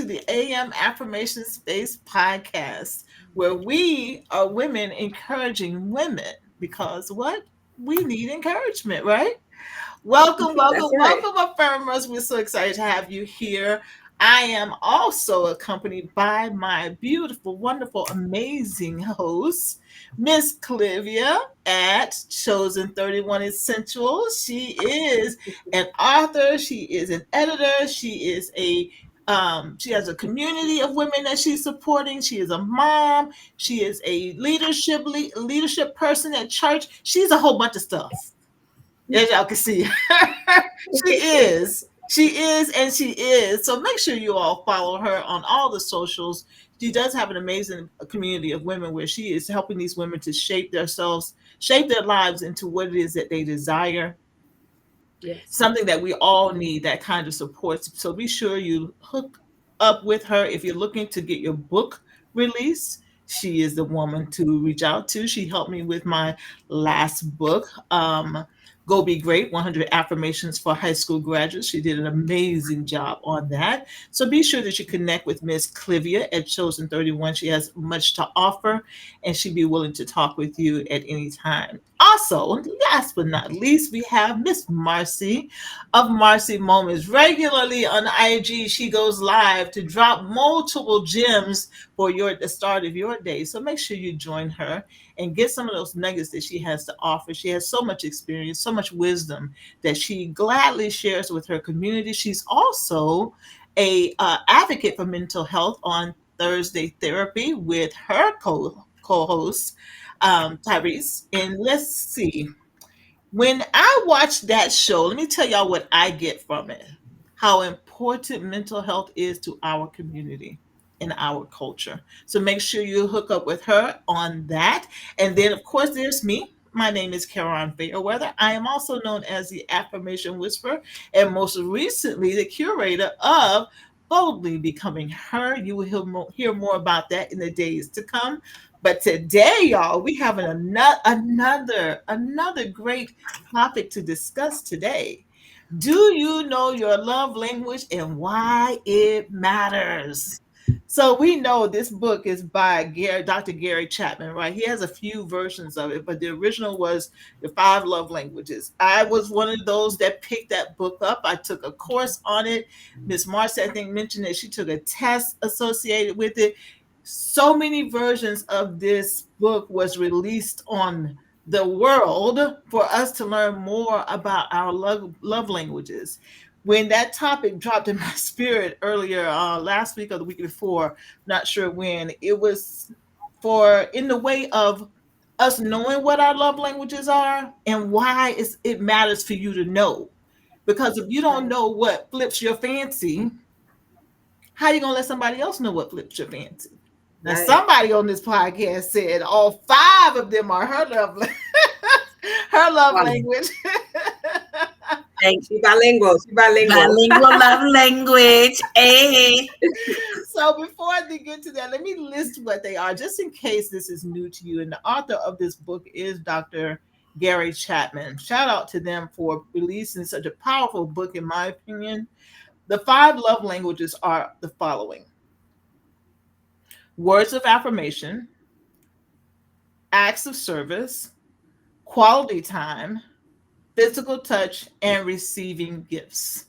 to the AM Affirmation Space podcast, where we are women encouraging women because what? We need encouragement, right? Welcome, welcome, That's right. welcome, affirmers. We're so excited to have you here. I am also accompanied by my beautiful, wonderful, amazing host, Miss Clavia at Chosen 31 Essential. She is an author, she is an editor, she has a community of women that she's supporting. She is a mom. She is a leadership person at church. She's a whole bunch of stuff. As y'all can see, she is. She is, and she is. So make sure you all follow her on all the socials. She does have an amazing community of women where she is helping these women to shape themselves, shape their lives into what it is that they desire. Yes. Something that we all need, that kind of support. So be sure you hook up with her if you're looking to get your book released. She is the woman to reach out to. She helped me with my last book, Go Be Great 100 Affirmations for High School Graduates. She did an amazing job on that. So be sure that you connect with Miss Clavia at Chosen 31. She has much to offer and she'd be willing to talk with you at any time. Also, last but not least, we have Miss Marcy of Marcy Moments. Regularly on IG, she goes live to drop multiple gems for the start of your day. So make sure you join her and get some of those nuggets that she has to offer. She has so much experience, so much wisdom that she gladly shares with her community. She's also a advocate for mental health on Thursday Therapy with her co-host Tyrese. And let's see. When I watch that show, let me tell y'all what I get from it. How important mental health is to our community and our culture. So make sure you hook up with her on that. And then, of course, there's me. My name is Karon Fairweather. I am also known as the Affirmation Whisperer, and most recently, the curator of Boldly Becoming Her. You will hear more about that in the days to come. But today, y'all, we have another great topic to discuss today. Do you know your love language and why it matters? So we know this book is by Dr. Gary Chapman, right? He has a few versions of it, but the original was The Five Love Languages. I was one of those that picked that book up. I took a course on it. Miss Marcy, I think, mentioned that she took a test associated with it. So many versions of this book was released on the world for us to learn more about our love languages. When that topic dropped in my spirit earlier last week or the week before, not sure when, it was for in the way of us knowing what our love languages are and why it matters for you to know. Because if you don't Right. know what flips your fancy, how you gonna let somebody else know what flips your fancy? Now, Right. somebody on this podcast said all five of them are her love Wow. language. Thank She bilingual. She bilingual. bilingual love language. Hey. So before I get to that, let me list what they are, just in case this is new to you. And the author of this book is Dr. Gary Chapman. Shout out to them for releasing such a powerful book, in my opinion. The five love languages are the following: words of affirmation, acts of service, quality time, physical touch, and receiving gifts.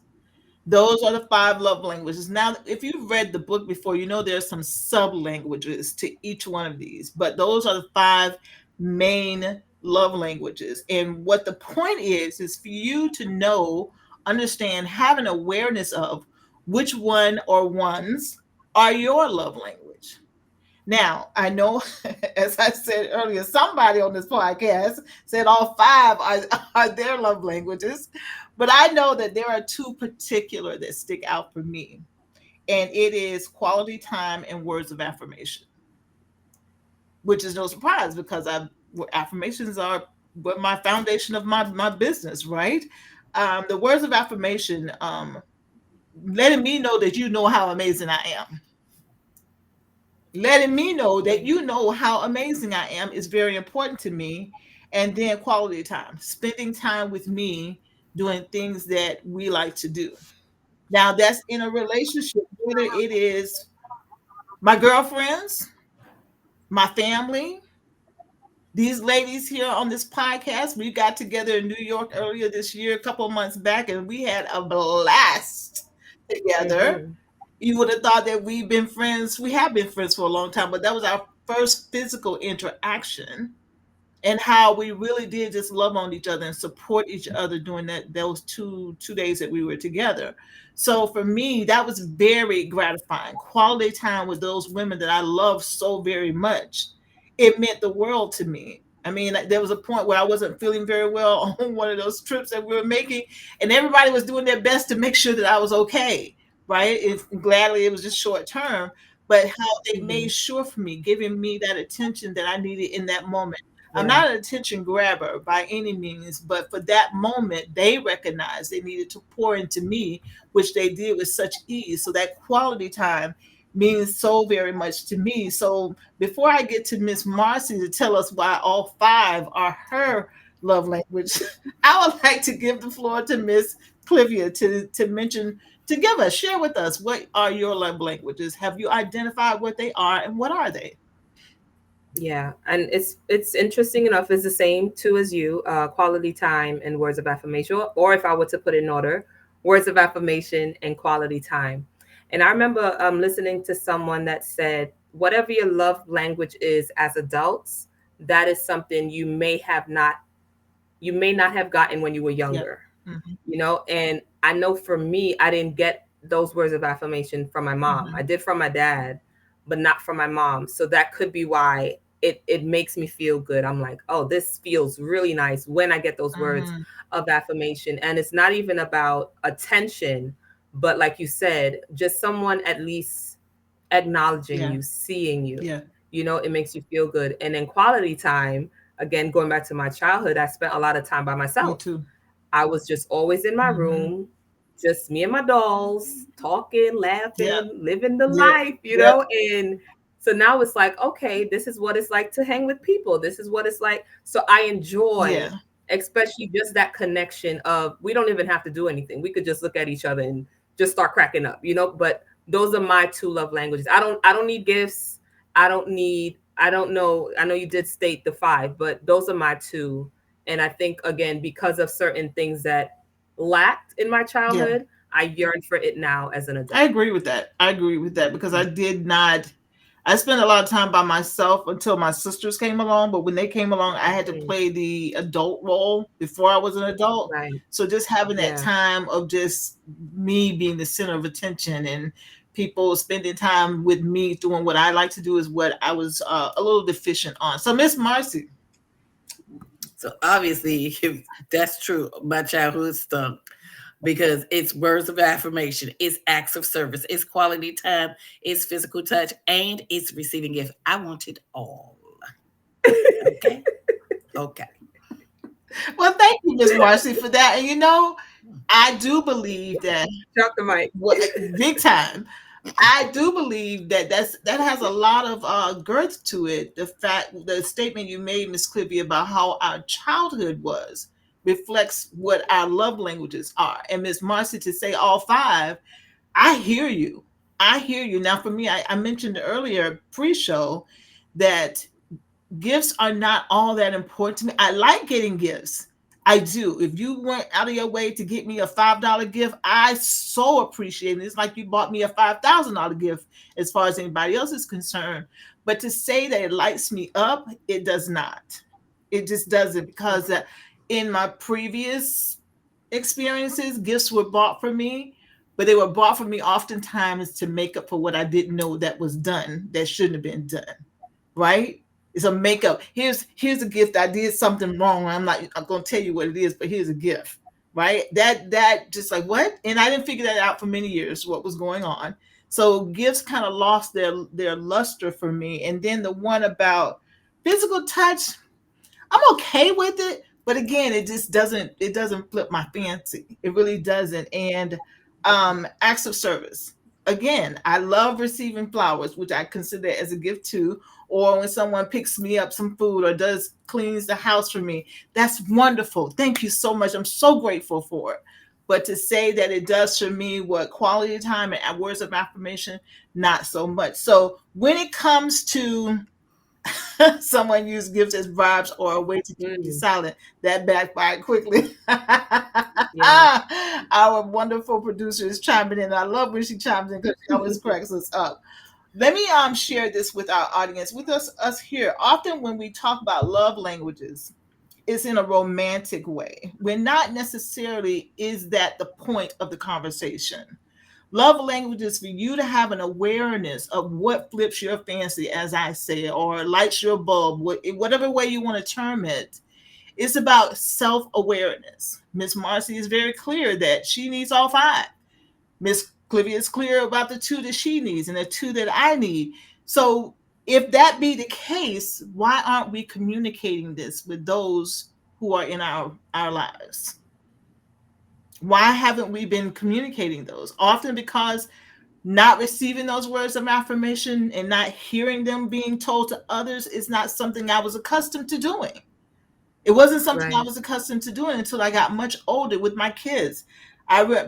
Those are the five love languages. Now, if you've read the book before, you know there's some sub languages to each one of these, but those are the five main love languages. And what the point is for you to know, understand, have an awareness of which one or ones are your love language. Now, I know, as I said earlier, somebody on this podcast said all five are their love languages, but I know that there are two particular that stick out for me, and it is quality time and words of affirmation, which is no surprise because affirmations are what my foundation of my business, right? The words of affirmation, letting me know that you know how amazing I am, letting me know that you know how amazing I am is very important to me. And then quality time, spending time with me doing things that we like to do. Now that's in a relationship, whether it is my girlfriends, my family, these ladies here on this podcast. We got together in New York earlier this year, a couple of months back, and we had a blast together. Mm-hmm. You would have thought that we've been friends. We have been friends for a long time, but that was our first physical interaction, and how we really did just love on each other and support each other during those two days that we were together. So for me, that was very gratifying. Quality time with those women that I love so very much. It meant the world to me. I mean, there was a point where I wasn't feeling very well on one of those trips that we were making, and everybody was doing their best to make sure that I was okay. Right? Gladly, it was just short term, but how they made Mm-hmm. sure for me, giving me that attention that I needed in that moment. I'm Yeah. not an attention grabber by any means, but for that moment, they recognized they needed to pour into me, which they did with such ease. So that quality time means so very much to me. So before I get to Miss Marcy to tell us why all five are her love language, I would like to give the floor to Miss Clavia to mention, to give us, share with us, what are your love languages? Have you identified what they are, and what are they? Yeah, and it's interesting enough. It's the same too as you. Quality time and words of affirmation, or if I were to put it in order, words of affirmation and quality time. And I remember listening to someone that said, whatever your love language is as adults, that is something you may not have gotten when you were Yep. younger. Hmm. And I know for me, I didn't get those words of affirmation from my mom. I Hmm. did from my dad, but not from my mom. So that could be why it makes me feel good. I'm like, oh, this feels really nice when I get those words Hmm. of affirmation. And it's not even about attention, but like you said, just someone at least acknowledging Yeah. you, seeing you. Yeah. It makes you feel good. And then quality time, again, going back to my childhood, I spent a lot of time by Me myself. too. I was just always in my Hmm. room, just me and my dolls, talking, Yep. laughing, living the Yep. life, Yep. And so now it's like, okay, this is what it's like to hang with people. This is what it's like. So I enjoy, Yeah. especially just that connection of we don't even have to do anything. We could just look at each other and just start cracking up, But those are my two love languages. I don't need gifts. I don't know. I know you did state the five, but those are my two. And I think, again, because of certain things that lacked in my Yeah. childhood, I yearn for it now as an I adult. agree with that. I agree with that because I did not. I spent a lot of time by myself until my sisters came along. But when they came along, I had to Mhm. play the adult role before I was an adult. Right. So just having that Yeah. time of just me being the center of attention and people spending time with me doing what I like to do is what I was a little deficient on. So Miss Marcy. So obviously, if that's true, my childhood stunk because it's words of affirmation, it's acts of service, it's quality time, it's physical touch, and it's receiving gift. I want it all. Okay. Okay. Well, thank you, Miss Marcy, for that. And I do believe that Drop the mic. what big time. I do believe that that has a lot of girth to it. The statement you made, Miss Clippy, about how our childhood was reflects what our love languages are. And Miss Marcy, to say all five, I hear you. I hear you. Now, for me, I mentioned earlier pre-show that gifts are not all that important to me. I like getting gifts. I do. If you went out of your way to get me a $5 gift, I so appreciate it. It's like you bought me a $5,000 gift as far as anybody else is concerned. But to say that it lights me up, it does not. It just doesn't, because in my previous experiences, gifts were bought for me, but they were bought for me oftentimes to make up for what I didn't know that was done that shouldn't have been done. Right? It's a makeup. Here's a gift. I did something wrong. I'm gonna tell you what it is, but here's a gift. Right? That just like what? And I didn't figure that out for many years, what was going on. So gifts kind of lost their luster for me. And then the one about physical touch, I'm okay with it, but again, it doesn't flip my fancy. It really doesn't. And acts of service. Again, I love receiving flowers, which I consider as a gift too. Or when someone picks me up some food or cleans the house for me, that's wonderful. Thank you so much. I'm so grateful for it. But to say that it does for me, what quality time and words of affirmation, not so much. So when it comes to someone use gifts as vibes or a way to keep you Mm, silent, that backfired quickly. yeah. Our wonderful producer is chiming in. I love when she chimes in because she always cracks us up. Let me share this with our audience, with us here. Often when we talk about love languages, it's in a romantic way. We're not necessarily is that the point of the conversation. Love language is for you to have an awareness of what flips your fancy, as I say, or lights your bulb, whatever way you want to term it. It's about self awareness. Miss Marcy is very clear that she needs all five. Miss Clavia is clear about the two that she needs and the two that I need. So, if that be the case, why aren't we communicating this with those who are in our lives? Why haven't we been communicating those? Often because not receiving those words of affirmation and not hearing them being told to others is not something I was accustomed to doing. It wasn't something I Right. was accustomed to doing until I got much older with my kids.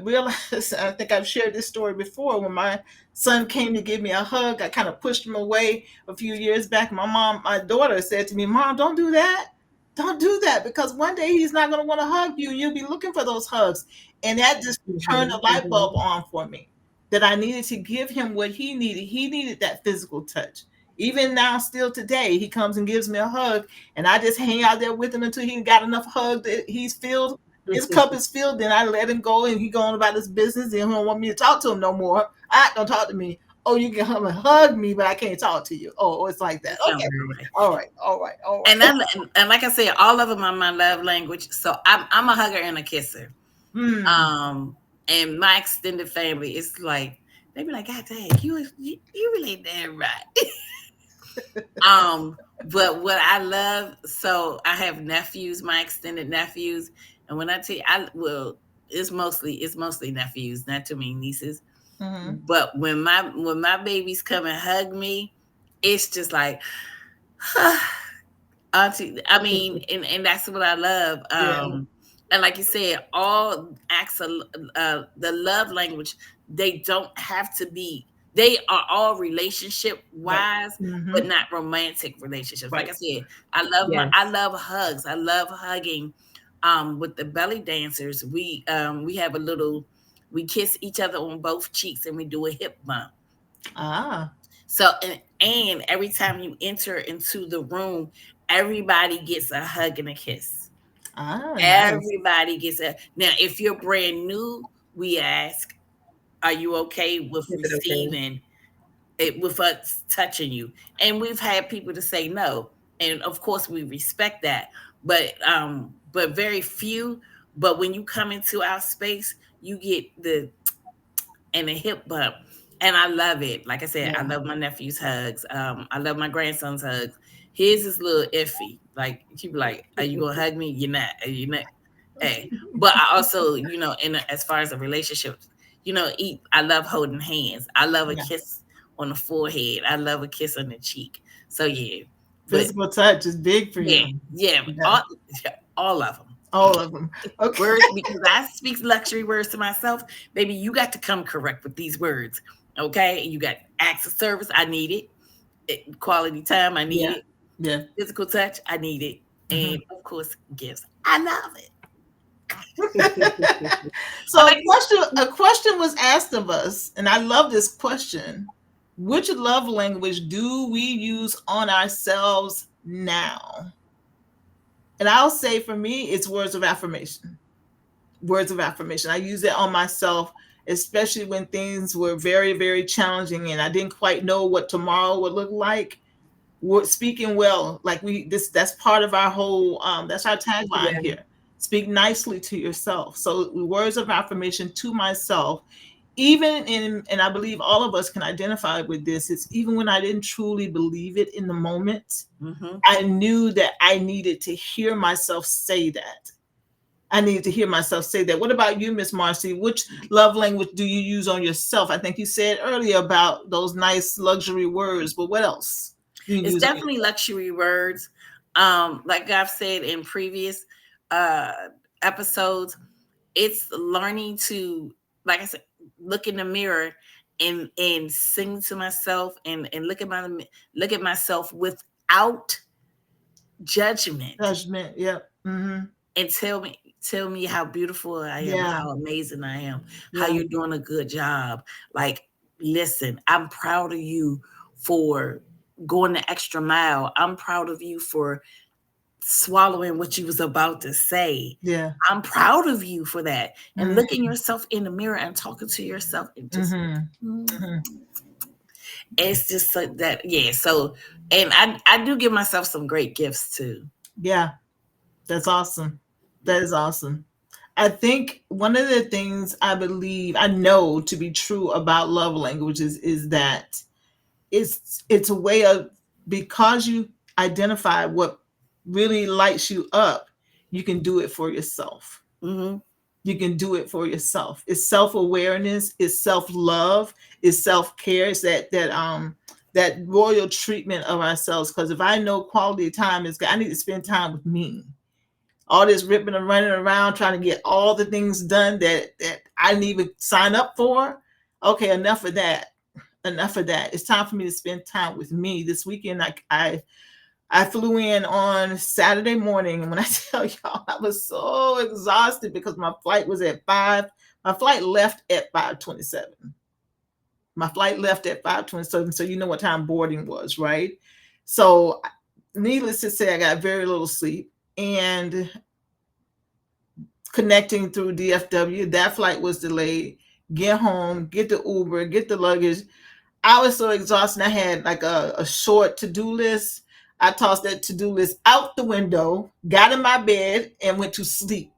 Realized, I think I've shared this story before, when my son came to give me a hug, I kind of pushed him away a few years back. My daughter said to me, Mom, don't do that. Don't do that, because one day he's not going to want to hug you. You'll be looking for those hugs. And that just turned Hmm. a light Hmm. bulb on for me, that I needed to give him what he needed. He needed that physical touch. Even now, still today, he comes and gives me a hug, and I just hang out there with him until he got enough hug that he's filled. His cup is filled. Then I let him go, and he going about his business. And he don't want me to talk to him no more. Don't talk to me. Oh, you can come and hug me, but I can't talk to you. Oh, it's like that. That sounds Okay, about right. all right, all right, all And right. and like I said, all of them are my love language. So I'm a hugger and a kisser. Hmm. Um, and my extended family is like, they be like, God dang, you really damn right. But what I love, so I have nephews, my extended nephews, and when I tell you, it's mostly nephews, not too many nieces. Hmm. But when my babies come and hug me, it's just like, auntie. I mean, and that's what I love. Yeah. And like you said, all acts of the love language, they don't have to be. They are all relationship Right. wise, but Hmm. not romantic relationships. Like Right. I said, I Yes. love hugs. I love hugging. With the belly dancers, we have a little. We kiss each other on both cheeks and we do a hip bump. Ah. So and every time you enter into the room, everybody gets a hug and a kiss. Ah. Nice. Everybody gets a now. If you're brand new, we ask, "Are you okay with Is it okay? receiving it with us touching you?" And we've had people to say no, and of course we respect that. But very few. But when you come into our space, you get the and a hip bump. And I love it. Like I said, I Yeah. love my nephew's hugs. I love my grandson's hugs. His is a little iffy. Like he be like, "Are you gonna hug me? You're not. Are you not?" Hey, but I also, as far as a relationship, I love holding hands. I love a Yeah. kiss on the forehead. I love a kiss on the cheek. So yeah, but Physical touch is big for yeah, you. yeah, Yeah. all of them. All of them. Okay. Words because I speak luxury words to myself. Baby, you got to come correct with these words. Okay. You got acts of service, I need it. Quality time, I need Yeah. it. Yeah. Physical touch, I need it. Hmm. And of course, gifts. I love it. So Like a question was asked of us, and I love this question. Which love language do we use on ourselves now? And I'll say for me, it's words of affirmation. Words of affirmation. I use it on myself, especially when things were very, very challenging and I didn't quite know what tomorrow would look like. We're speaking well, like that's part of our whole that's our tagline Yeah. here. Speak nicely to yourself. So words of affirmation to myself, even in, and I believe all of us can identify with this, it's even when I didn't truly believe it in the moment, hmm I knew that I needed to hear myself say that. I needed to hear myself say that. What about you, Miss Marcy? Which love language do you use on yourself? I think you said earlier about those nice luxury words, but what else do you it's use on definitely yourself? luxury words. Like I've said in previous uh episodes, it's learning to, like I said, look in the mirror and sing to myself and look at myself without judgment, Judgment. Yep. Mm-hmm. and tell me how beautiful I am, Yeah. how amazing I am, how Yeah. you're doing a good job. Like, listen, I'm proud of you for going the extra mile. I'm proud of you for swallowing what you was about to say. Yeah. I'm proud of you for that. And Mm-hmm. looking yourself in the mirror and talking to yourself and just, Mm-hmm. mm, Mm-hmm. it's just so that, yeah. So, and I do give myself some great gifts too. Yeah. That's awesome. That is awesome. I think one of the things I believe I know to be true about love languages is that it's a way of, because you identify what really lights you up, you can do it for yourself. Hmm. You can do it for yourself. It's self-awareness, it's self-love, it's self-care, it's that royal treatment of ourselves. Because if I know quality time is, I need to spend time with me. All this ripping and running around trying to get all the things done that I didn't even sign up for. Okay, enough of that. Enough of that. It's time for me to spend time with me. This weekend, I flew in on Saturday morning, and when I tell y'all, I was so exhausted because my flight was at 5. My flight left at 5:27. My flight left at 5:27, so you know what time boarding was, right? So, needless to say, I got very little sleep, and connecting through DFW, that flight was delayed. Get home, get the Uber, get the luggage. I was so exhausted. I had like a short to do list. I tossed that to do list out the window, got in my bed, and went to sleep.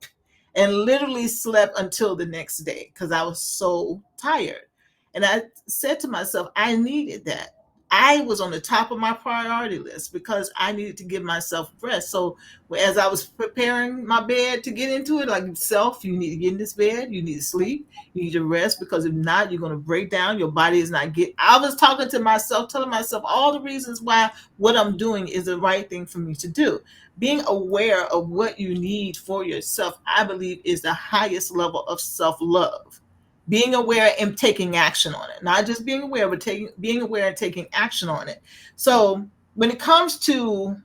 And literally slept until the next day because I was so tired. And I said to myself, I needed that. I was on the top of my priority list because I needed to give myself rest. So as I was preparing my bed to get into it, like self, you need to get in this bed, you need to sleep, you need to rest, because if not, you're going to break down. Your body is not get. I was talking to myself, telling myself all the reasons why what I'm doing is the right thing for me to do. Being aware of what you need for yourself, I believe, is the highest level of self-love. Being aware and taking action on it, not just being aware, but being aware and taking action on it. So when it comes to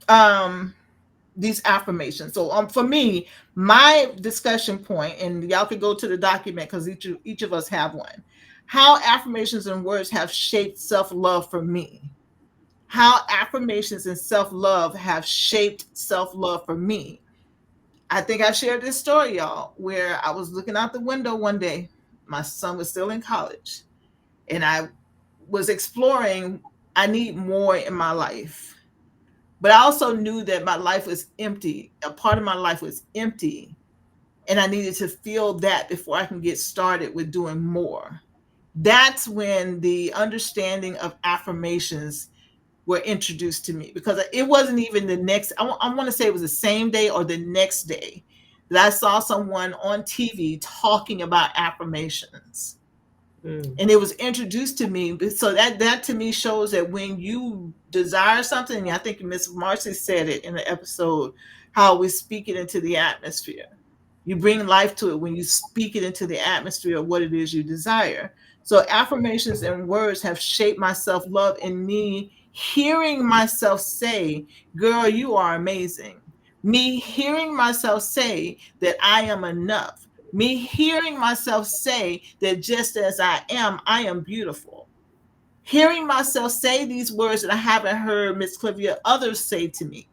um these affirmations, so for me, my discussion point, and y'all could go to the document because each of us have one. How affirmations and words have shaped self-love for me. How affirmations and self-love have shaped self-love for me. I think I shared this story, y'all, where I was looking out the window one day. My son was still in college, and I was exploring, I need more in my life. But I also knew that my life was empty. A part of my life was empty, and I needed to feel that before I can get started with doing more. That's when the understanding of affirmations were introduced to me, because it wasn't even the next, I want to say it was the same day or the next day that I saw someone on TV talking about affirmations, Mm. and it was introduced to me. So that to me shows that when you desire something, and I think Miss Marcy said it in the episode, how we speak it into the atmosphere. You bring life to it when you speak it into the atmosphere of what it is you desire. So affirmations and words have shaped my self-love, in me hearing myself say, girl, you are amazing. Me hearing myself say that I am enough. Me hearing myself say that just as I am beautiful. Hearing myself say these words that I haven't heard Miss Clavia others say to me.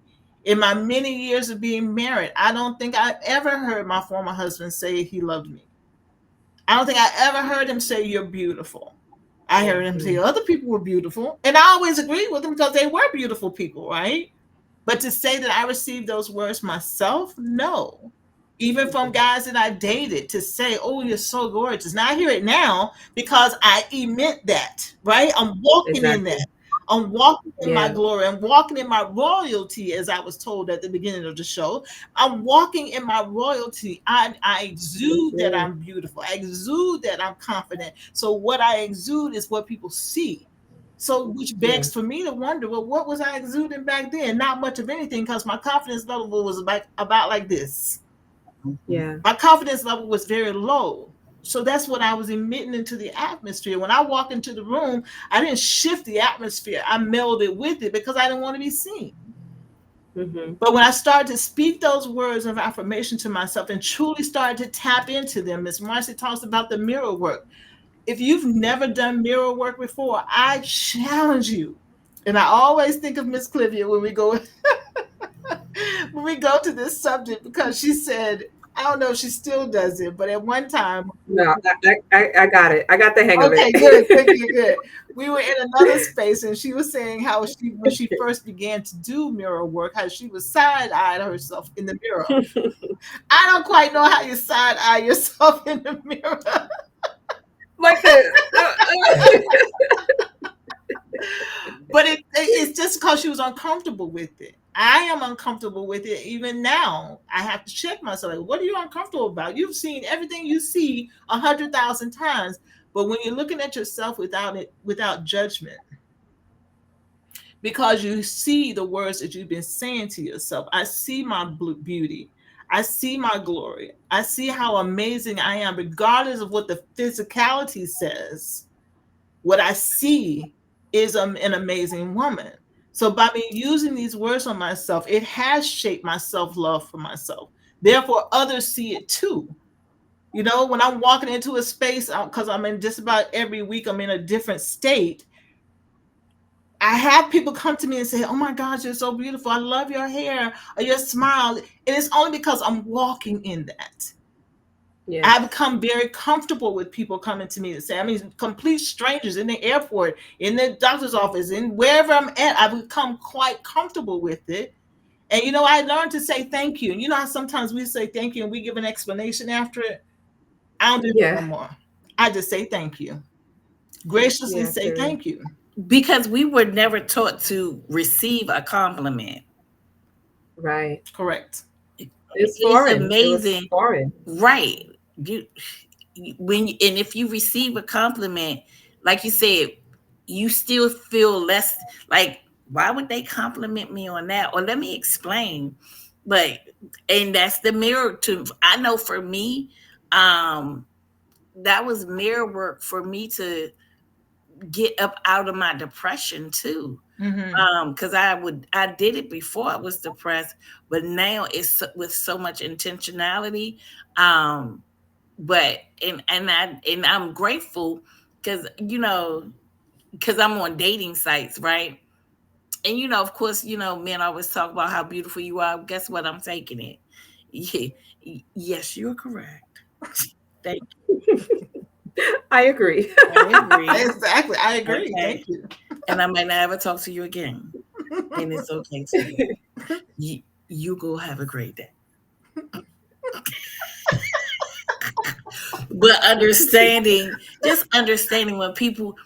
In my many years of being married, I don't think I ever heard my former husband say he loved me. I don't think I ever heard him say you're beautiful. I heard him say Mm. other people were beautiful, and I always agreed with him because they were beautiful people, right? But to say that I received those words myself, no. Even from guys that I dated, to say, "Oh, you're so gorgeous." Now I hear it now because I emit that, right? I'm walking in Exactly. that. I'm walking in my Yeah. glory. I'm walking in my royalty, as I was told at the beginning of the show. I'm walking in my royalty. I Yes, exude that ma'am. I'm beautiful. I exude that I'm confident. So what I exude is what people see. So, which Yeah. begs for me to wonder, well, what was I exuding back then? Not much of anything, because my confidence level was about like this. Yeah. My confidence level was very low. So that's what I was emitting into the atmosphere. When I walked into the room, I didn't shift the atmosphere. I melded with it because I didn't want to be seen. Mm-hmm. But when I started to speak those words of affirmation to myself and truly started to tap into them, Miss Marcy talks about the mirror work. If you've never done mirror work before, I challenge you. And I always think of Miss Clavia when we go when we go to this subject because she said, I don't know if she still does it, but at one time, No, I got it. I got the hang of okay, good, it. good, good, good. We were in another space, and she was saying how she, when she first began to do mirror work, how she was side eyed herself in the mirror. I don't quite know how you side eye yourself in the mirror, Like this. but it's just because she was uncomfortable with it. I am uncomfortable with it even now. I have to check myself. Like, what are you uncomfortable about? You've seen everything you see 100,000 times, but when you're looking at yourself without it, without judgment, because you see the words that you've been saying to yourself. I see my beauty. I see my glory. I see how amazing I am, regardless of what the physicality says. What I see is an amazing woman. So by me using these words on myself, it has shaped my self-love for myself. Therefore, others see it too. You know, when I'm walking into a space, because I'm in just about every week, I'm in a different state. I have people come to me and say, "Oh my gosh, you're so beautiful. I love your hair or your smile." And it's only because I'm walking in that. Yes. I become very comfortable with people coming to me to say, I mean, complete strangers in the airport, in the doctor's office, in wherever I'm at, I become quite comfortable with it. And you know, I learned to say thank you. And you know how sometimes we say thank you and we give an explanation after it? I don't do that Yeah. no more. I just say thank you. Graciously Yeah, say period. thank you. Because we were never taught to receive a compliment. Right. Correct. It's It's foreign. It was amazing, foreign. right? You when you, and if you receive a compliment, like you said, you still feel less like, why would they compliment me on that? Or let me explain. But and that's the mirror to, I know for me, um, that was mirror work for me to get up out of my depression too. Mm-hmm. Because I did it before I was depressed, but now it's with so much intentionality. Um, but and I'm grateful because because I'm on dating sites, right? And of course, men always talk about how beautiful you are. Guess what? I'm taking it. Yes, you're correct. Thank I agree. you. I agree. Exactly. I agree. Okay. Thank you. And I might not ever talk to you again. And it's okay too. You go have a great day. But just understanding when people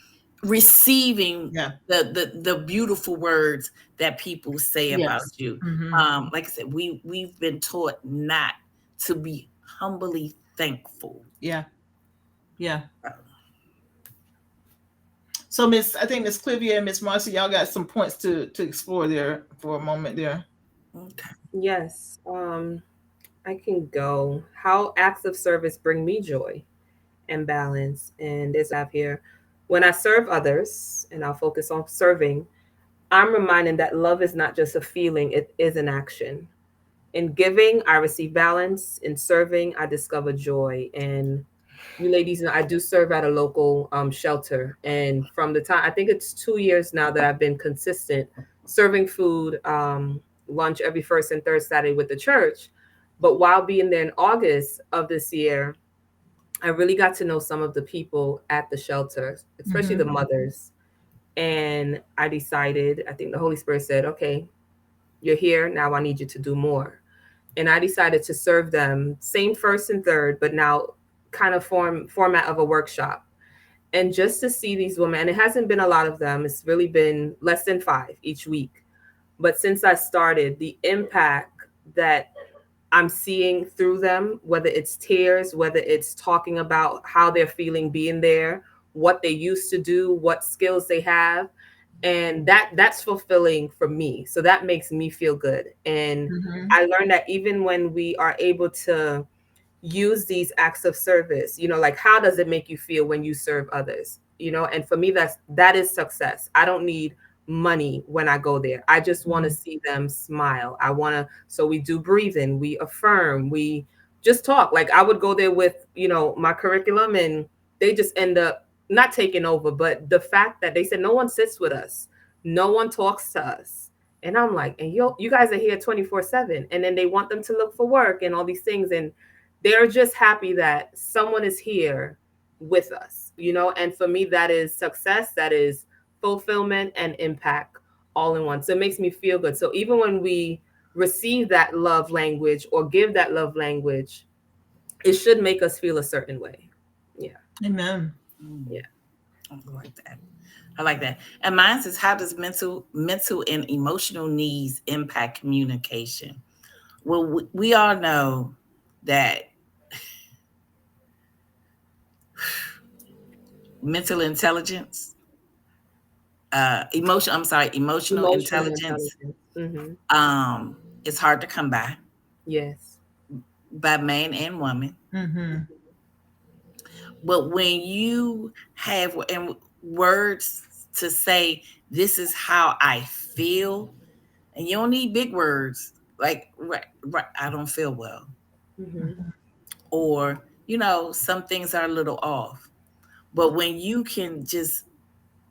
receiving Yeah. the beautiful words that people say about Yes. you. Mm-hmm. Like I said, we've been taught not to be humbly thankful. Yeah. Yeah. So Miss, I think Miss Clivia and Miss Marcy, y'all got some points to explore there for a moment there. Okay. Yes. I can go. How acts of service bring me joy and balance. And this have here. When I serve others, and I'll focus on serving, I'm reminded that love is not just a feeling, it is an action. In giving, I receive balance. In serving, I discover joy. And you ladies know I do serve at a local shelter. And from the time, I think it's 2 years now that I've been consistent serving food, lunch every first and third Saturday with the church. But while being there in August of this year, I really got to know some of the people at the shelter, especially the Mm-hmm. mothers. And I decided, I think the Holy Spirit said, okay, you're here. Now I need you to do more. And I decided to serve them same first and third, but now kind of format of a workshop. And just to see these women, and it hasn't been a lot of them, it's really been less than 5 each week. But since I started, the impact that I'm seeing through them, whether it's tears, whether it's talking about how they're feeling being there, what they used to do, what skills they have, and that's fulfilling for me. So that makes me feel good. And Mm-hmm. I learned that even when we are able to use these acts of service, like, how does it make you feel when you serve others? And for me, that is success. I don't need money when I go there. I just want to Mm-hmm. see them smile. I want to. So we do breathing, we affirm, we just talk. Like, I would go there with my curriculum, and they just end up not taking over, but the fact that they said no one sits with us, no one talks to us. And I'm like, and you guys are here 24/7. And then they want them to look for work and all these things. And they're just happy that someone is here with us. And for me, that is success, that is fulfillment and impact all in one. So it makes me feel good. So even when we receive that love language or give that love language, it should make us feel a certain way. Yeah. Amen. Mm, Yeah. I like that. I like that. And mine says, how does mental and emotional needs impact communication? Well, we all know that mental intelligence, emotional Emotional intelligence, intelligence. Mm-hmm. it's hard to come Yes. by man and woman. Mm-hmm. But when you have and words to say, this is how I feel, and you don't need big words like, right, I don't feel well, Mm-hmm. or some things are a little off. But when you can just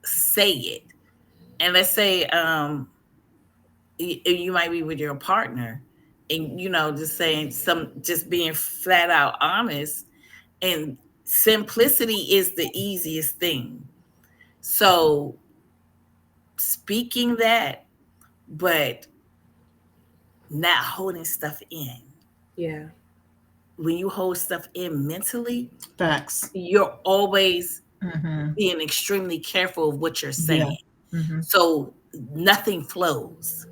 say it, and let's say you might be with your partner, and just saying, just being flat out honest, and simplicity is the easiest thing. So speaking that, but not holding stuff in. Yeah. When you hold stuff in mentally, Facts. you're always Mm-hmm. being extremely careful of what you're Yeah. saying. Mm-hmm. So nothing flows.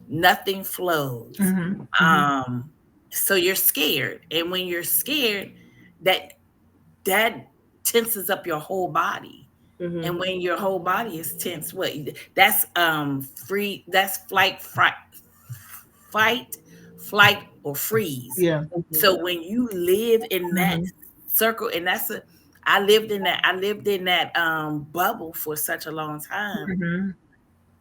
Nothing flows. Mm-hmm. Mm-hmm. So you're scared. And when you're scared, that tenses up your whole body. Mm-hmm. And when your whole body is tense, what that's free, that's fight, flight, or freeze. Yeah. Mm-hmm. So when you live in that Mm-hmm. circle, and I lived in that bubble for such a long time. Mm-hmm.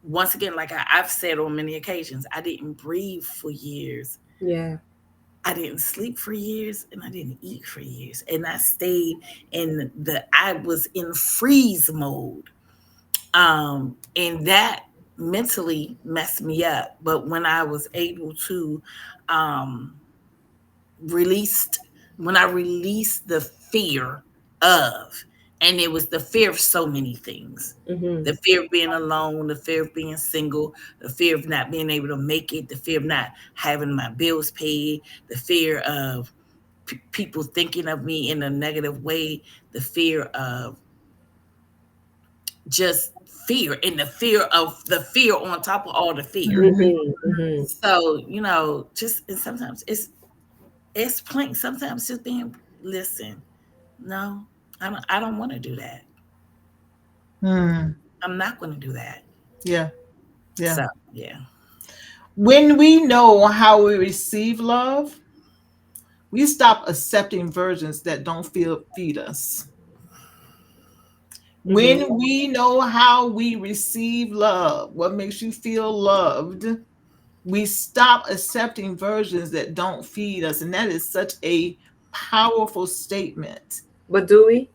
Once again, like I've said on many occasions, I didn't breathe for years. Yeah. I didn't sleep for years, and I didn't eat for years. And I stayed I was in freeze mode. And that mentally messed me up. But when I was able to um released when I released the fear of, and it was the fear of so many things. Mm-hmm. The fear of being alone, the fear of being single, the fear of not being able to make it, the fear of not having my bills paid, the fear of people thinking of me in a negative way, the fear of just fear, and the fear of the fear on top of all the fear. Mm-hmm. Mm-hmm. Mm-hmm. So, just, and sometimes it's plain, sometimes just being, listen, no, I don't want to do that. Mm. I'm not going to do that. Yeah. Yeah. So, yeah. When we know how we receive love, we stop accepting versions that don't feed us. Mm-hmm. When we know how we receive love, what makes you feel loved, we stop accepting versions that don't feed us. And that is such a powerful statement. But do we?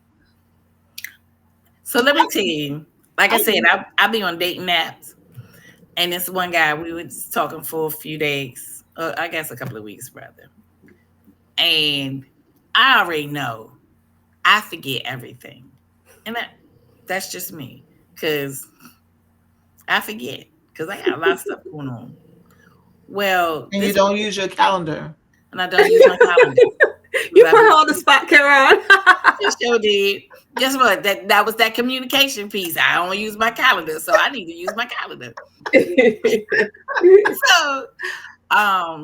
So let me tell you, like I I said, do. I be on dating apps, and this one guy, we were just talking for a few days, I guess a couple of weeks rather. And I already know I forget everything. And that's just me, because I forget, because I got a lot of stuff going on. Well, And you don't use your calendar. and I don't use my calendar. You 'Cause put her on the spot, Karon. I sure did. Guess what? That was that communication piece. I don't use my calendar, so I need to use my calendar. So, I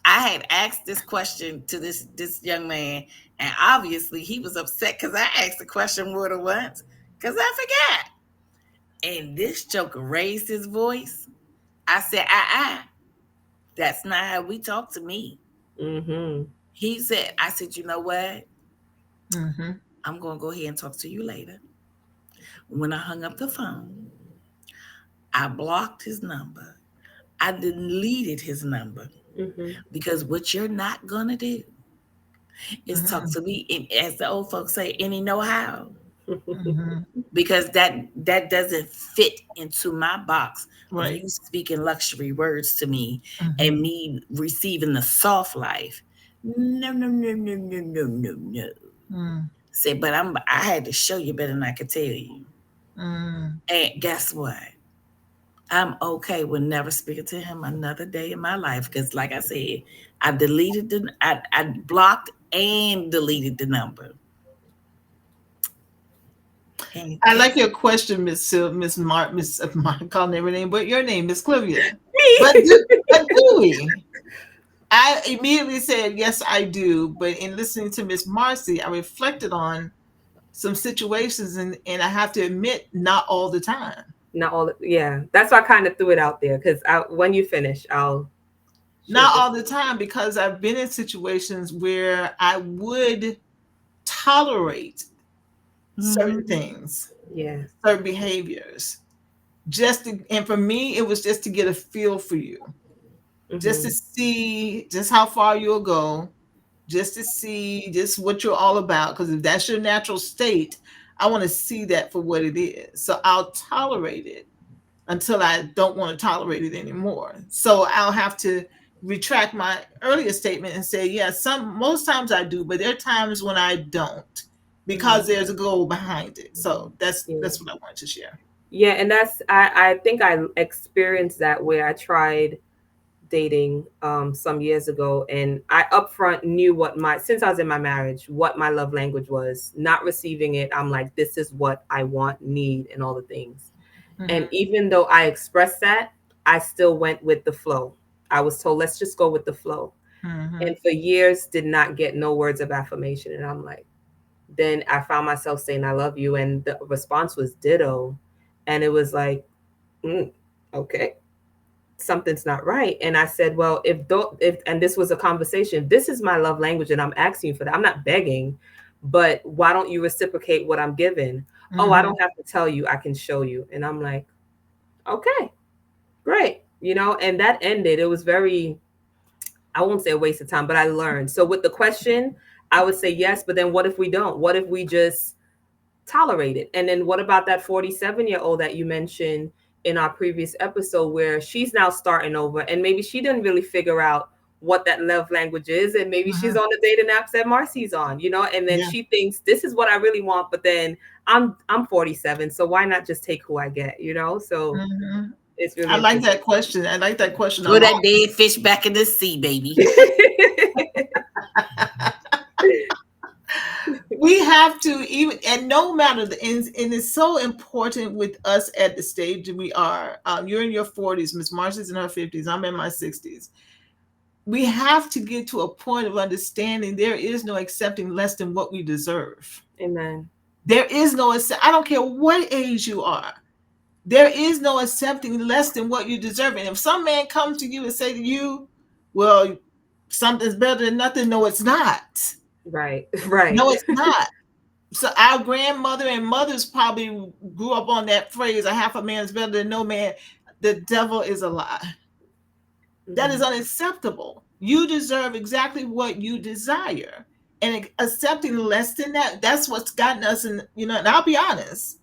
had asked this question to this young man, and obviously he was upset because I asked the question more than once, because I forgot. And this joker raised his voice. I said, that's not how we talk to me. Mm-hmm. He said, I said, you know what? Mm-hmm. I'm going to go ahead and talk to you later. When I hung up the phone, I blocked his number. I deleted his number Mm-hmm. because what you're not going to do is talk Mm-hmm. to me, as the old folks say, any know how. Mm-hmm. Because that doesn't fit into my box of Right. you speaking luxury words to me Mm-hmm. and me receiving the soft life. No, no, no, no, no, no, no, no. Mm-hmm. Say, but I had to show you better than I could tell you. Mm-hmm. And guess what? I'm okay with never speaking to him another day in my life. Because like I said, I blocked and deleted the number. And I like guess your question, Miss Mark, Miss I'm calling every name, but your name, Miss Clavia. But Me. do we? I immediately said yes, I do. But in listening to Miss Marcy, I reflected on some situations, and I have to admit, not all the time. Not all. Yeah, that's why I kind of threw it out there because when you finish, I'll shoot Not this. all the time, because I've been in situations where I would tolerate certain mm-hmm, things, Yes. certain behaviors, and for me, it was just to get a feel for you, just to Mm-hmm. see just how far you'll go, just to see just what you're all about. Because if that's your natural state, I want to see that for what it is. So I'll tolerate it until I don't want to tolerate it anymore. So I'll have to retract my earlier statement and say, yeah, most times I do, but there are times when I don't, because Mm-hmm. there's a goal behind it. So Yeah. that's what I wanted to share. Yeah, and that's I think I experienced that where I tried dating some years ago, and I upfront knew what my since I was in my marriage what my love language was. Not receiving it, I'm like, this is what I want, need, and all the things. And Mm-hmm. even though I expressed that, I still went with the flow. I was told, let's just go with the flow. Mm-hmm. And for years did not get no words of affirmation. And I'm like, then I found myself saying I love you, and the response was ditto. And it was like, mm, okay, something's not right. And I said, well, if and this was a conversation, this is my love language and I'm asking you for that. I'm not begging, but why don't you reciprocate what I'm giving? Oh, I Mm-hmm. don't have to tell you, I can show you. And I'm like, okay, great. And that ended. It was very, I won't say a waste of time, but I learned. So with the question, I would say yes, but then what if we don't? What if we just tolerate it? And then what about that 47-year-old that you mentioned in our previous episode where she's now starting over and maybe she didn't really figure out what that love language is, and maybe she's Mm-hmm. on the dating apps that Marcy's on, and then Yeah. she thinks this is what I really want, but then I'm 47, so why not just take who I get, so Mm-hmm. it's really I like interesting. that question. I like that question a throw lot. that dead fish back in the sea, baby. We have to, even, and no matter and it's so important with us at the stage we are. You're in your 40s, Miss Marcy's in her 50s, I'm in my 60s. We have to get to a point of understanding there is no accepting less than what we deserve. Amen. There is no, I don't care what age you are. There is no accepting less than what you deserve. And if some man comes to you and say to you, well, something's better than nothing, no, it's not. Right. Right. No, it's not. So our grandmother and mothers probably grew up on that phrase, a half a man is better than no man. The devil is a lie. That is Hmm. unacceptable. You deserve exactly what you desire. And accepting less than that, that's what's gotten us in, and I'll be honest,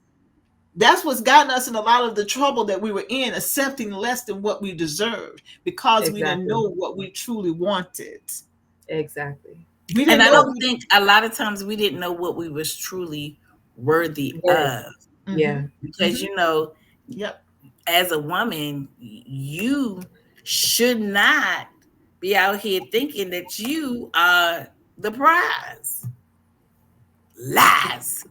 that's what's gotten us in a lot of the trouble that we were in, accepting less than what we deserved because we didn't Exactly. know what we truly wanted. Exactly. We And didn't I know. don't think a lot of times we didn't know what we was truly worthy Worth. of. Mm-hmm, Because mm-hmm, yep. as a woman, you should not be out here thinking that you are the prize. Lies.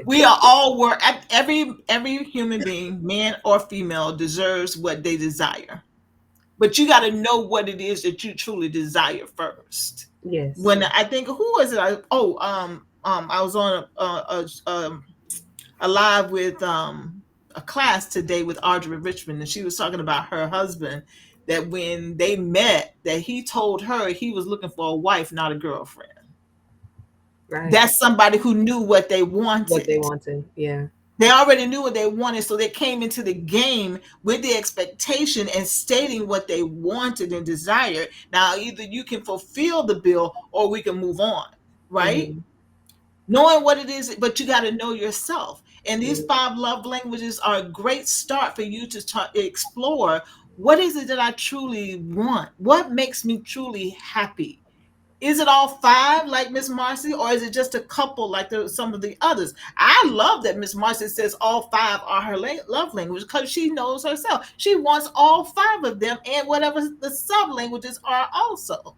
We are all work. Every human being, man or female, deserves what they desire. But you got to know what it is that you truly desire first. Yes. When I think, who was it? I was on a alive with a class today with Audrey Richmond, and she was talking about her husband. That when they met, that he told her he was looking for a wife, not a girlfriend. Right. That's somebody who knew what they What they wanted. wanted. Yeah. They already knew what they wanted, so they came into the game with the expectation and stating what they wanted and desired. Now, either you can fulfill the bill or we can move on, right? Mm-hmm. Knowing what it is, but you got to know yourself. And these Mm-hmm. 5 love languages are a great start for you to explore what is it that I truly want? What makes me truly happy? Is it all 5 like Miss Marcy, or is it just a couple like some of the others? I love that Miss Marcy says all 5 are her love language because she knows herself. She wants all 5 of them and whatever the sub languages are also.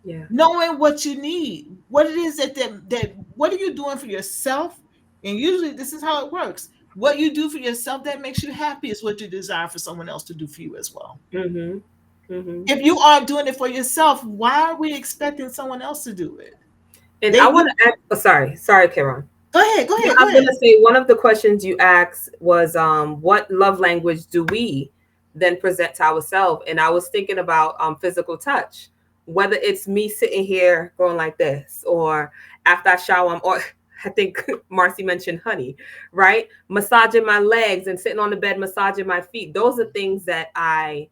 Yeah. Knowing what you need, what it is that what are you doing for yourself? And usually this is how it works. What you do for yourself that makes you happy is what you desire for someone else to do for you as well. Mm-hmm. Mm-hmm. If you aren't doing it for yourself, why are we expecting someone else to do it? And I They want to add, oh, sorry, Karon. Go ahead, go Yeah, ahead, I go was ahead. gonna say one of the questions you asked was what love language do we then present to ourselves? And I was thinking about physical touch, whether it's me sitting here going like this, or after I shower, or I think Marcy mentioned honey, right? Massaging my legs and sitting on the bed, massaging my feet. Those are things that I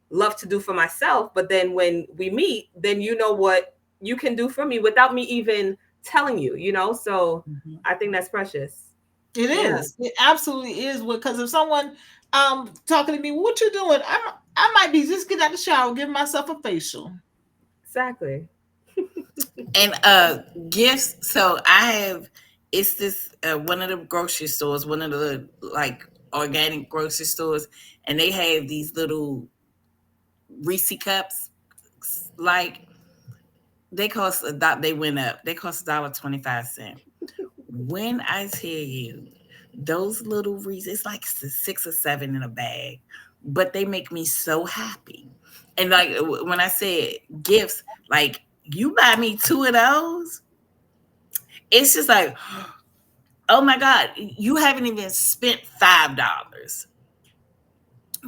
love to do for myself. But then when we meet, then you know what you can do for me without me even telling you, you know? So Mhm. I think that's precious. It Yeah, is. It absolutely is. Because if someone talking to me, what you doing? I might be just getting out the shower, giving myself a facial. exactly. And gifts. So I have, it's this one of the grocery stores, one of the like organic grocery stores, and they have these little Reese cups. Like they cost a dot. They went up. They cost $1.25. When I tell you those little Reese, it's like 6 or 7 in a bag, but they make me so happy. And like when I said gifts, like you buy me 2 of those, it's just like, oh my God, you haven't even spent $5.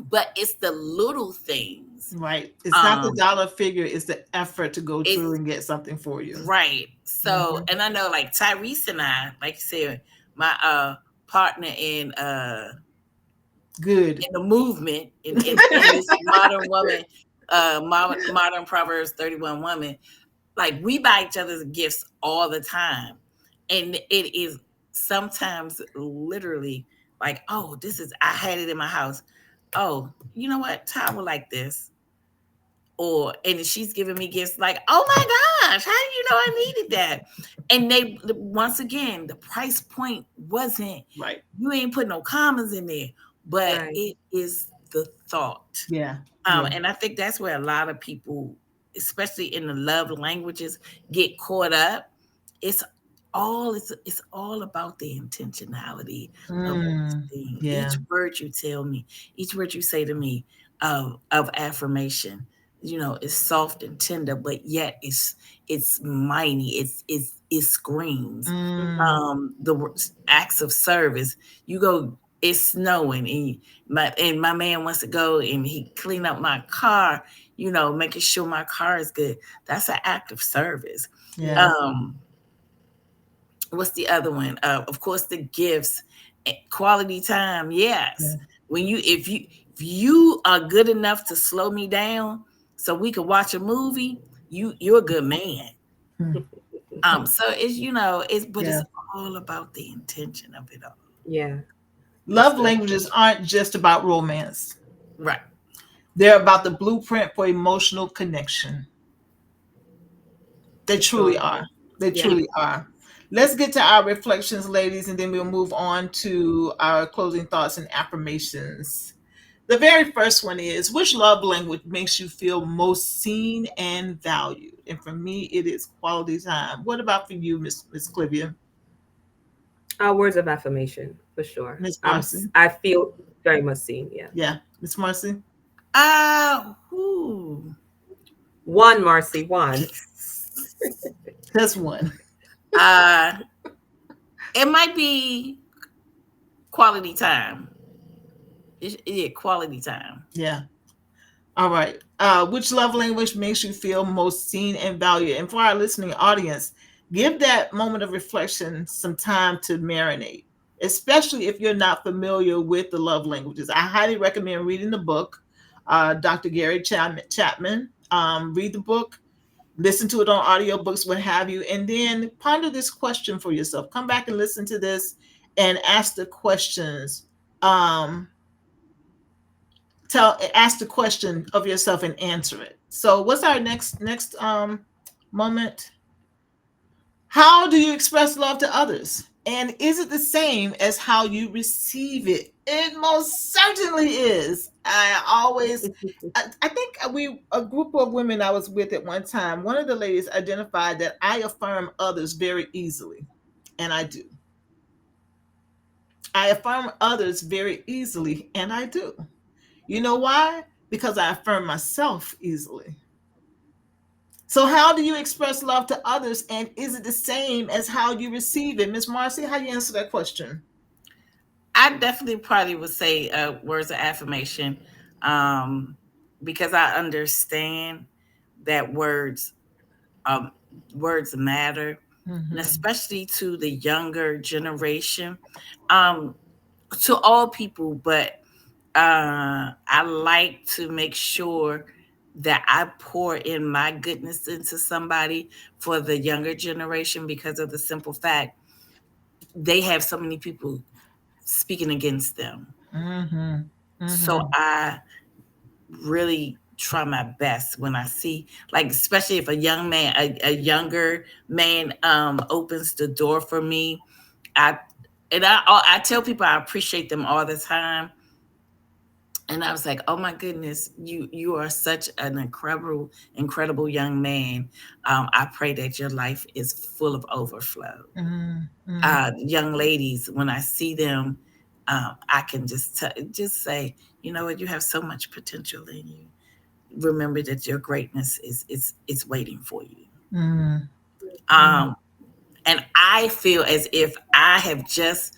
But it's the little things. Right. It's not the Um, dollar figure, it's the effort to go through it's and get something for you. right. So, Mhm. and I know like Tyrese and I, like you said, my partner Good. in the movement in this modern woman, modern Proverbs 31 woman, like we buy each other's gifts all the time. And it is sometimes literally like, oh, this is, I had it in my house. Oh, you know what? Ty will like this. Or, and she's giving me gifts like, oh my gosh, how do you know I needed that? And they, once again, the price point wasn't, Right. you ain't put no commas in there, but Right. it is the thought. Yeah. Yeah. And I think that's where a lot of people, especially in the love languages, get caught up. It's it's all about the intentionality of Mm, everything. yeah. Each word you tell me, each word you say to me of affirmation, is soft and tender, but yet it's mighty. It screams. Mm, The acts of service. You go. It's snowing, and my man wants to go and he clean up my car. Making sure my car is good. That's an act of service. yeah. Yeah. Um, what's the other one? Of course, the gifts, quality time. Yeah. Yes, when if you are good enough to slow me down so we could watch a movie, you're a good man. Hmm. So but Yeah. it's all about the intention of it all. Yeah. That's Love good. languages aren't just about romance. Right. They're about the blueprint for emotional connection. They For sure. truly are. They Yeah. truly are. Let's get to our reflections, ladies, and then we'll move on to our closing thoughts and affirmations. The very first one is, which love language makes you feel most seen and valued? And for me, it is quality time. What about for you, Miss Clavia, Words of affirmation for sure. Miss Marcy? I feel very much seen. Yeah. Yeah, Miss Marcy. Who? One, Marcy. One. That's one. uh, it might be. Quality time. Yeah, quality time. Yeah. All right. Which love language makes you feel most seen and valued? And for our listening audience, give that moment of reflection some time to marinate, especially if you're not familiar with the love languages. I highly recommend reading the book, Dr. Gary Chapman. Read the book, listen to it on audiobooks, what have you, and then ponder this question for yourself. Come back and listen to this and ask the questions. Um, ask the question of yourself and answer it. So what's our next moment? How do you express love to others? And is it the same as how you receive it? It most certainly is. I think a group of women I was with at one time, one of the ladies identified that I affirm others very easily. And I do. I affirm others very easily, and I do. You know why? Because I affirm myself easily. So how do you express love to others, and is it the same as how you receive it? Miss Marcy, how you answer that question? I definitely probably would say words of affirmation, um, because I understand that um, words matter, and Mm-hmm. especially to the younger generation, um, to all people. But I like to make sure that I pour in my goodness into somebody for the younger generation because of the simple fact they have so many people speaking against them. Mm-hmm. So Mm-hmm. I really try my best when I see, like, especially if a younger man opens the door for me. I I tell people I appreciate them all the time. And I was like, oh my goodness, you are such an incredible young man. I pray that your life is full of overflow. Mm-hmm. Young ladies, when I see them, I can just say, you know what, you have so much potential in you. Remember that your greatness is waiting for you. Mm-hmm. Um, and I feel as if I have just,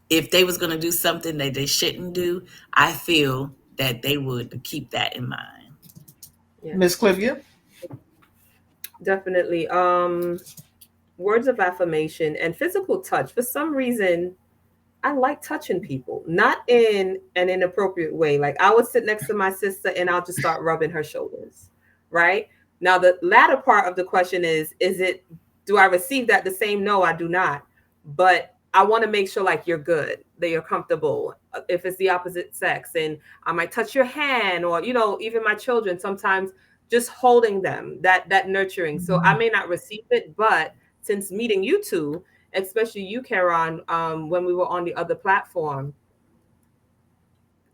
if they was going to do something that they shouldn't do, I feel that they would keep that in mind. Miss Yes, Clavia? definitely. Words of affirmation and physical touch. For some reason, I like touching people, not in an inappropriate way. Like I would sit next to my sister and I'll just start rubbing her shoulders, right? Now the latter part of the question is it, do I receive that the same? No, I do not. But I want to make sure like you're good, that you're comfortable. If it's the opposite sex, and I might touch your hand, or even my children sometimes, just holding them, that nurturing. So I Mm-hmm. may not receive it, but since meeting you two, especially you, Karon, when we were on the other platform,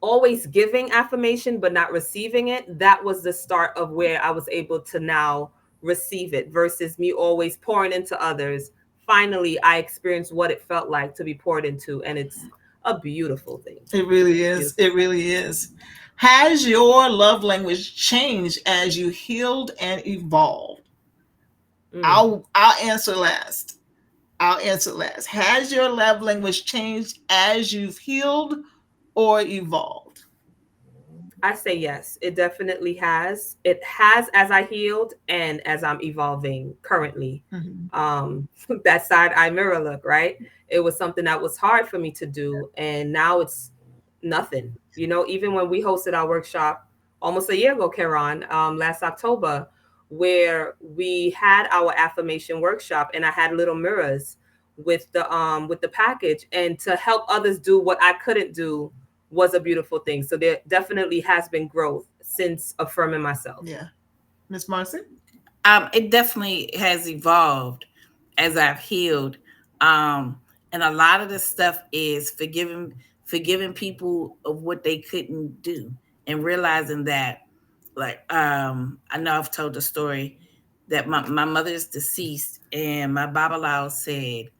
always giving affirmation but not receiving it. That was the start of where I was able to now receive it versus me always pouring into others. Finally, I experienced what it felt like to be poured into, and it's a beautiful thing. It really is. Beautiful. It really is. Has your love language changed as you healed and evolved? Mm. I'll answer last. I'll answer last. Has your love language changed as you've healed or evolved? I say yes. It definitely has. It has as I healed and as I'm evolving currently. Mm-hmm. That side eye mirror look, right? It was something that was hard for me to do, and now it's nothing. Even when we hosted our workshop almost a year ago, Karon, last October, where we had our affirmation workshop, and I had little mirrors with the package, and to help others do what I couldn't do was a beautiful thing. So there definitely has been growth since affirming myself. Yeah. Miss Marcy? It definitely has evolved as I've healed. Um, and a lot of the stuff is forgiving people of what they couldn't do, and realizing that, like, I know I've told the story that my mother is deceased, and my Babalao said,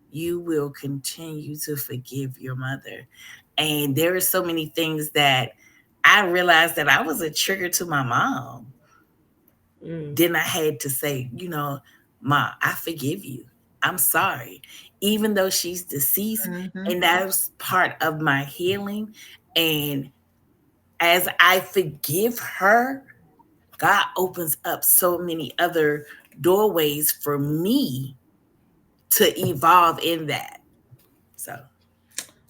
you will continue to forgive your mother. And there are so many things that I realized that I was a trigger to my mom. Mm. Then I had to say, Ma, I forgive you. I'm sorry. Even though she's deceased, Mm-hmm. and that was part of my healing. And as I forgive her, God opens up so many other doorways for me to evolve in that. So,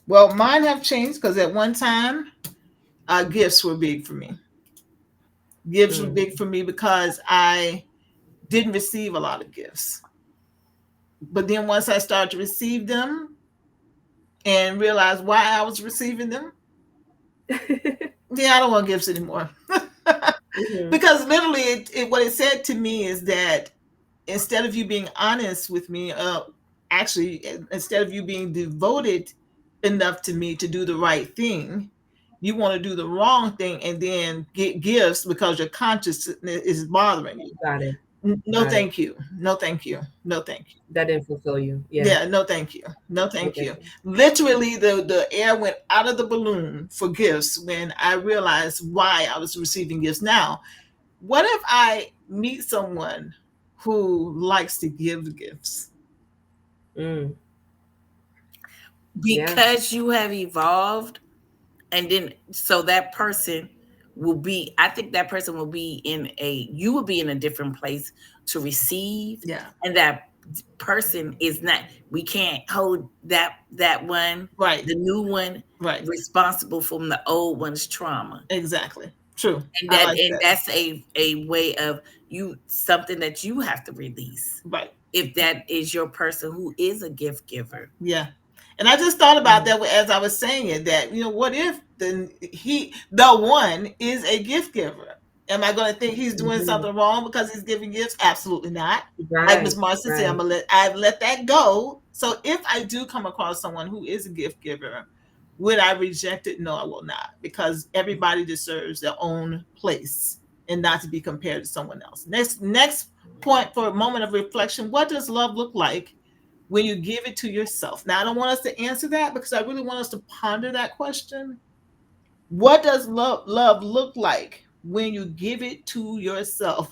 Well, mine have changed because at one time, gifts were big for me. Gifts were Mm. big for me because I didn't receive a lot of gifts. But then once I started to receive them and realized why I was receiving them, yeah, I don't want gifts anymore. Hmm. Because literally, what it said to me is that instead of you being honest with me, actually, instead of you being devoted enough to me to do the right thing, you want to do the wrong thing and then get gifts because your conscience is bothering you. Got it. No, Got it. thank you. No, thank you. No, thank you. That didn't fulfill you. Yeah. Yeah, no, thank you. No, No, thank thank you. you. Literally, the air went out of the balloon for gifts when I realized why I was receiving gifts. Now, what if I meet someone who likes to give gifts? Mm. Yeah. because you have evolved, and then so that person will be, I think that person will be in a, you will be in a different place to receive. Yeah, And that person is not, we can't hold that one, right, the new one, right. responsible from the old one's trauma. Exactly. True. And I that, like and that. that's a way of you, something that you have to release, Right. if that is your person who is a gift giver. Yeah. And I just thought about Mm. that as I was saying it, that, what if the one is a gift giver? Am I going to think he's doing Hmm. something wrong because he's giving gifts? Absolutely not. Like Miss Right. Marcy said, Right. I've let that go. So if I do come across someone who is a gift giver, would I reject it? No, I will not, because everybody deserves their own place and not to be compared to someone else. Next point for a moment of reflection: what does love look like when you give it to yourself? Now, I don't want us to answer that because I really want us to ponder that question. What does love look like when you give it to yourself?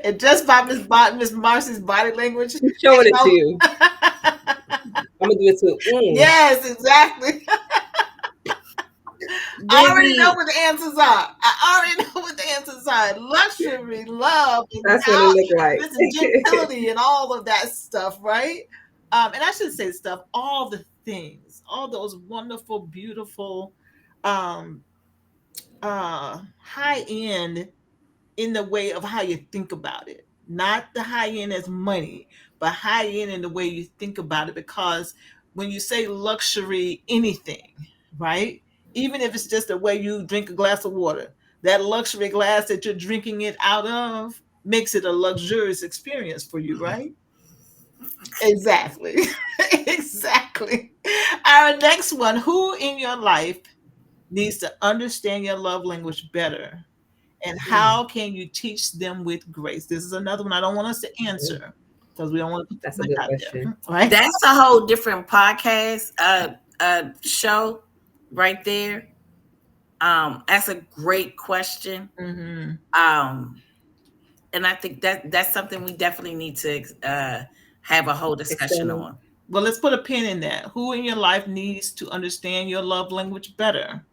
And just by Miss Marcy's body language, Who's showing you it to know, you? I'm gonna do it too. Mm. yes, exactly. I already know Brittany, what the answers are. I already know what the answers are. Luxury, love, and That's what it how, look like. listen, gentility, and all of that stuff, right? And I should say stuff, all the things, all those wonderful, beautiful, um, high end in the way of how you think about it. Not the high end as money, but high end in the way you think about it. Because when you say luxury anything, right? Even if it's just the way you drink a glass of water, that luxury glass that you're drinking it out of makes it a luxurious experience for you, right? Exactly. Exactly. Our next one: who in your life needs to understand your love language better? And Mm. how can you teach them with grace? This is another one I don't want us to Mm. answer because we don't want to put That's too a much good out question. there, right? that's a whole different podcast show right there. That's a great question. Mm-hmm. Um, and I think that that's something we definitely need to have a whole discussion Expand. on. Well, let's put a pin in that. Who in your life needs to understand your love language better?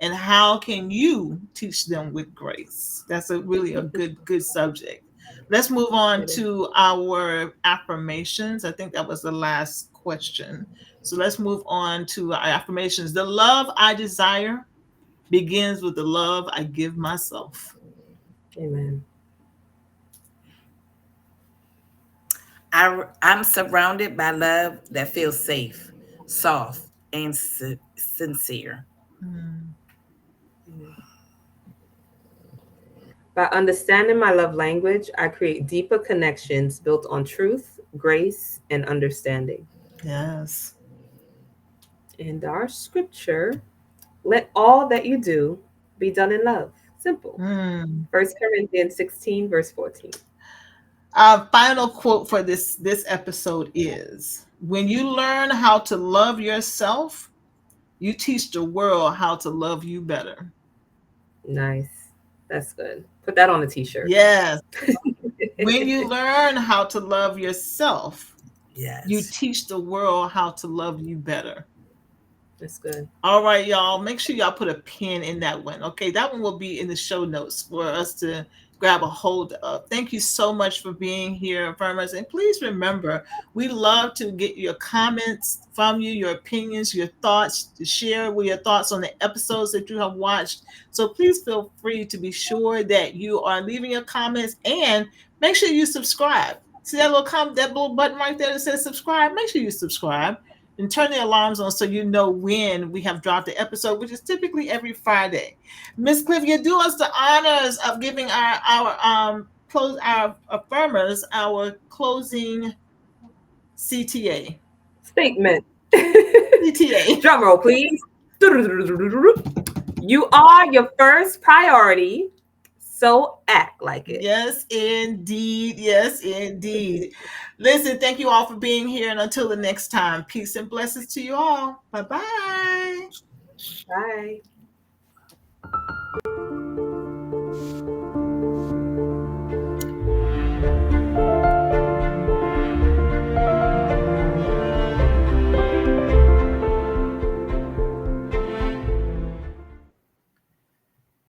And how can you teach them with grace? That's a good subject. Let's move on It is. to our affirmations. I think that was the last question. So let's move on to our affirmations. The love I desire begins with the love I give myself. Amen. I'm surrounded by love that feels safe, soft, and sincere. Mm. Amen. By understanding my love language, I create deeper connections built on truth, grace, and understanding. Yes. And our scripture, let all that you do be done in love. Simple. Mm. 1 Corinthians 16, verse 14. Our final quote for this episode is: when you learn how to love yourself, you teach the world how to love you better. Nice. That's good. Put that on a t shirt. Yes. When you learn how to love yourself, you Yes. teach the world how to love you better. That's good. All right, y'all. Make sure y'all put a pin in that one. Okay, that one will be in the show notes for us to grab a hold of. Thank you so much for being here, Affirmers. And please remember, we love to get your comments from you, your opinions, your thoughts, to share with your thoughts on the episodes that you have watched. So please feel free to be sure that you are leaving your comments and make sure you subscribe. See that little that little button right there that says subscribe? Make sure you subscribe and turn the alarms on so you know when we have dropped the episode, which is typically every Friday. Miss Clavia, do us the honors of giving our affirmers our closing CTA. Statement. CTA. Drum roll, please. You are your first priority, so act like it. Yes, indeed. Yes, indeed. Listen, thank you all for being here. And until the next time, peace and blessings to you all. Bye bye. Bye.